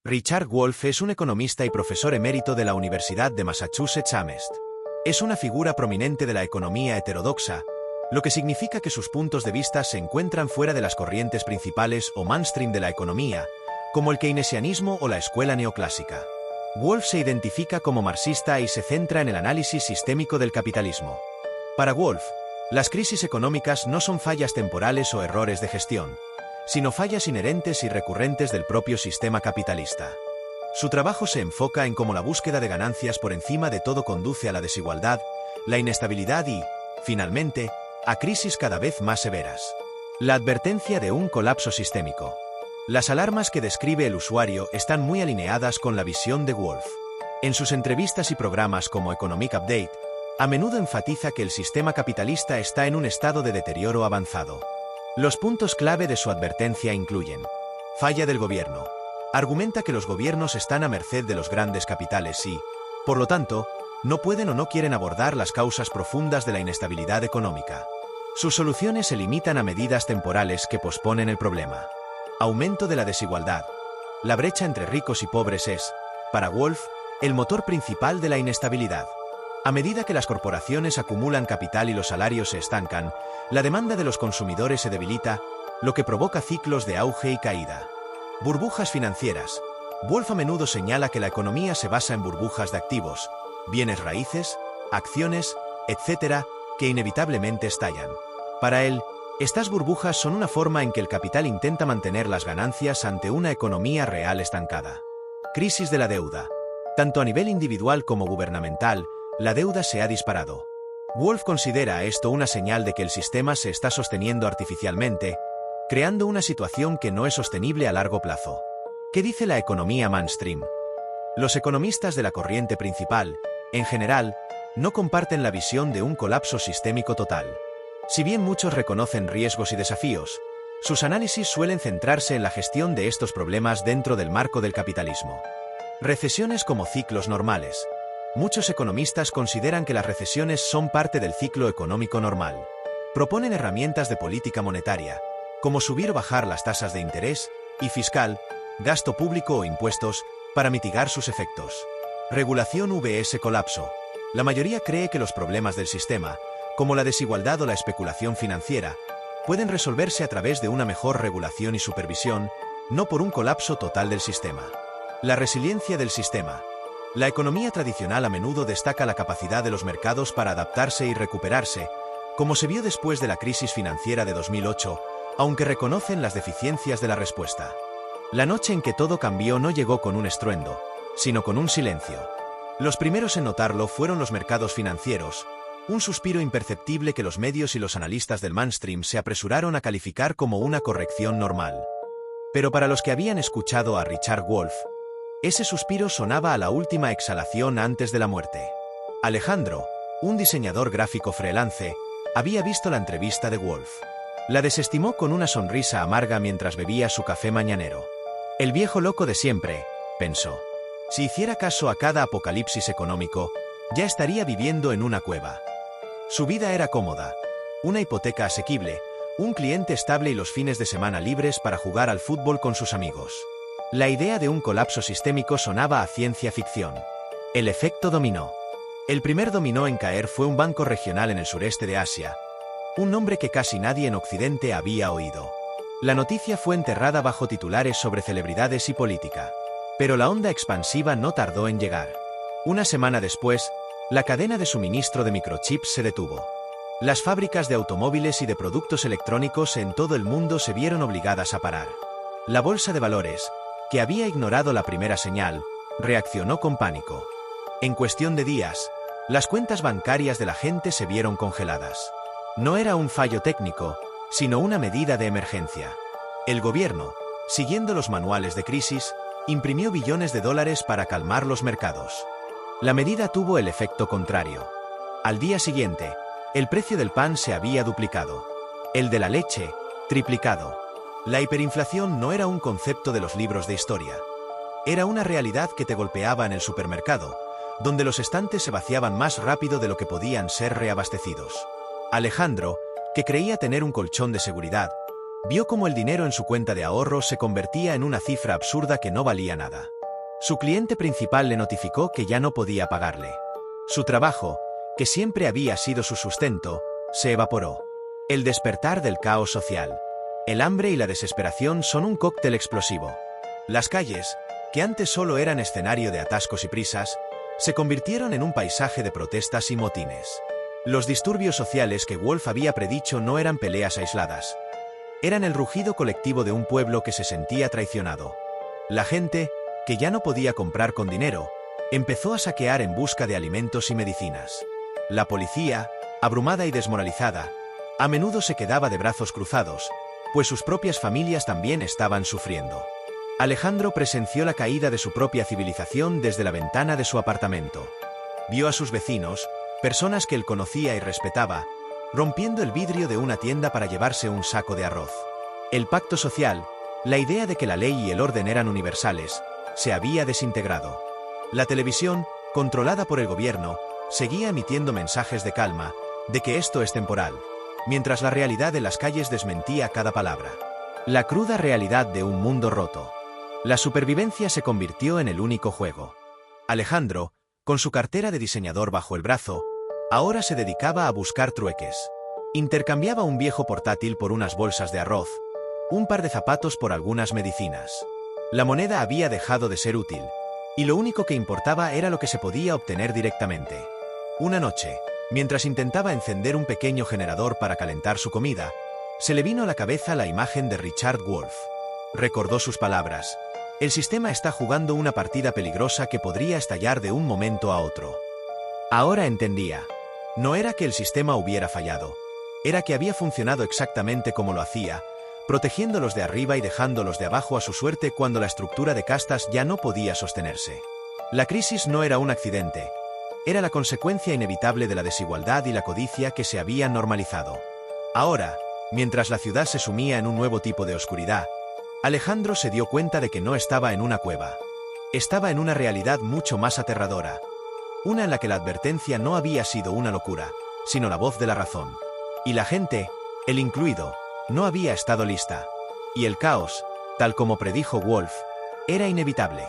Richard Wolff es un economista y profesor emérito de la Universidad de Massachusetts Amherst. Es una figura prominente de la economía heterodoxa, lo que significa que sus puntos de vista se encuentran fuera de las corrientes principales o mainstream de la economía, como el keynesianismo o la escuela neoclásica. Wolff se identifica como marxista y se centra en el análisis sistémico del capitalismo. Para Wolff, las crisis económicas no son fallas temporales o errores de gestión, sino fallas inherentes y recurrentes del propio sistema capitalista. Su trabajo se enfoca en cómo la búsqueda de ganancias por encima de todo conduce a la desigualdad, la inestabilidad y, finalmente, a crisis cada vez más severas. La advertencia de un colapso sistémico. Las alarmas que describe el usuario están muy alineadas con la visión de Wolff. En sus entrevistas y programas como Economic Update, a menudo enfatiza que el sistema capitalista está en un estado de deterioro avanzado. Los puntos clave de su advertencia incluyen: falla del gobierno. Argumenta que los gobiernos están a merced de los grandes capitales y, por lo tanto, no pueden o no quieren abordar las causas profundas de la inestabilidad económica. Sus soluciones se limitan a medidas temporales que posponen el problema. Aumento de la desigualdad. La brecha entre ricos y pobres es, para Wolff, el motor principal de la inestabilidad. A medida que las corporaciones acumulan capital y los salarios se estancan, la demanda de los consumidores se debilita, lo que provoca ciclos de auge y caída. Burbujas financieras. Wolff a menudo señala que la economía se basa en burbujas de activos, bienes raíces, acciones, etc., que inevitablemente estallan. Para él, estas burbujas son una forma en que el capital intenta mantener las ganancias ante una economía real estancada. Crisis de la deuda. Tanto a nivel individual como gubernamental, la deuda se ha disparado. Wolff considera esto una señal de que el sistema se está sosteniendo artificialmente, creando una situación que no es sostenible a largo plazo. ¿Qué dice la economía mainstream? Los economistas de la corriente principal, en general, no comparten la visión de un colapso sistémico total. Si bien muchos reconocen riesgos y desafíos, sus análisis suelen centrarse en la gestión de estos problemas dentro del marco del capitalismo. Recesiones como ciclos normales. Muchos economistas consideran que las recesiones son parte del ciclo económico normal. Proponen herramientas de política monetaria, como subir o bajar las tasas de interés, y fiscal, gasto público o impuestos, para mitigar sus efectos. Regulación vs colapso. La mayoría cree que los problemas del sistema, como la desigualdad o la especulación financiera, pueden resolverse a través de una mejor regulación y supervisión, no por un colapso total del sistema. La resiliencia del sistema. La economía tradicional a menudo destaca la capacidad de los mercados para adaptarse y recuperarse, como se vio después de la crisis financiera de 2008, aunque reconocen las deficiencias de la respuesta. La noche en que todo cambió no llegó con un estruendo, sino con un silencio. Los primeros en notarlo fueron los mercados financieros, un suspiro imperceptible que los medios y los analistas del mainstream se apresuraron a calificar como una corrección normal. Pero para los que habían escuchado a Richard Wolff, ese suspiro sonaba a la última exhalación antes de la muerte. Alejandro, un diseñador gráfico freelance, había visto la entrevista de Wolff. La desestimó con una sonrisa amarga mientras bebía su café mañanero. El viejo loco de siempre, pensó. Si hiciera caso a cada apocalipsis económico, ya estaría viviendo en una cueva. Su vida era cómoda, una hipoteca asequible, un cliente estable y los fines de semana libres para jugar al fútbol con sus amigos. La idea de un colapso sistémico sonaba a ciencia ficción. El efecto dominó. El primer dominó en caer fue un banco regional en el sureste de Asia, un nombre que casi nadie en Occidente había oído. La noticia fue enterrada bajo titulares sobre celebridades y política. Pero la onda expansiva no tardó en llegar. Una semana después, la cadena de suministro de microchips se detuvo. Las fábricas de automóviles y de productos electrónicos en todo el mundo se vieron obligadas a parar. La bolsa de valores, que había ignorado la primera señal, reaccionó con pánico. En cuestión de días, las cuentas bancarias de la gente se vieron congeladas. No era un fallo técnico, sino una medida de emergencia. El gobierno, siguiendo los manuales de crisis, imprimió billones de dólares para calmar los mercados. La medida tuvo el efecto contrario. Al día siguiente, el precio del pan se había duplicado. El de la leche, triplicado. La hiperinflación no era un concepto de los libros de historia. Era una realidad que te golpeaba en el supermercado, donde los estantes se vaciaban más rápido de lo que podían ser reabastecidos. Alejandro, que creía tener un colchón de seguridad, Vio cómo el dinero en su cuenta de ahorro se convertía en una cifra absurda que no valía nada. Su cliente principal le notificó que ya no podía pagarle. Su trabajo, que siempre había sido su sustento, se evaporó. El despertar del caos social. El hambre y la desesperación son un cóctel explosivo. Las calles, que antes solo eran escenario de atascos y prisas, se convirtieron en un paisaje de protestas y motines. Los disturbios sociales que Wolf había predicho no eran peleas aisladas. Eran el rugido colectivo de un pueblo que se sentía traicionado. La gente, que ya no podía comprar con dinero, empezó a saquear en busca de alimentos y medicinas. La policía, abrumada y desmoralizada, a menudo se quedaba de brazos cruzados, pues sus propias familias también estaban sufriendo. Alejandro presenció la caída de su propia civilización desde la ventana de su apartamento. Vio a sus vecinos, personas que él conocía y respetaba, rompiendo el vidrio de una tienda para llevarse un saco de arroz. El pacto social, la idea de que la ley y el orden eran universales, se había desintegrado. La televisión, controlada por el gobierno, seguía emitiendo mensajes de calma, de que esto es temporal, mientras la realidad de las calles desmentía cada palabra. La cruda realidad de un mundo roto. La supervivencia se convirtió en el único juego. Alejandro, con su cartera de diseñador bajo el brazo, ahora se dedicaba a buscar trueques. Intercambiaba un viejo portátil por unas bolsas de arroz, un par de zapatos por algunas medicinas. La moneda había dejado de ser útil, y lo único que importaba era lo que se podía obtener directamente. Una noche, mientras intentaba encender un pequeño generador para calentar su comida, se le vino a la cabeza la imagen de Richard Wolff. Recordó sus palabras: el sistema está jugando una partida peligrosa que podría estallar de un momento a otro. Ahora entendía. No era que el sistema hubiera fallado. Era que había funcionado exactamente como lo hacía, protegiendo los de arriba y dejando los de abajo a su suerte cuando la estructura de castas ya no podía sostenerse. La crisis no era un accidente. Era la consecuencia inevitable de la desigualdad y la codicia que se habían normalizado. Ahora, mientras la ciudad se sumía en un nuevo tipo de oscuridad, Alejandro se dio cuenta de que no estaba en una cueva. Estaba en una realidad mucho más aterradora. Una en la que la advertencia no había sido una locura, sino la voz de la razón. Y la gente, él incluido, no había estado lista. Y el caos, tal como predijo Wolff, era inevitable.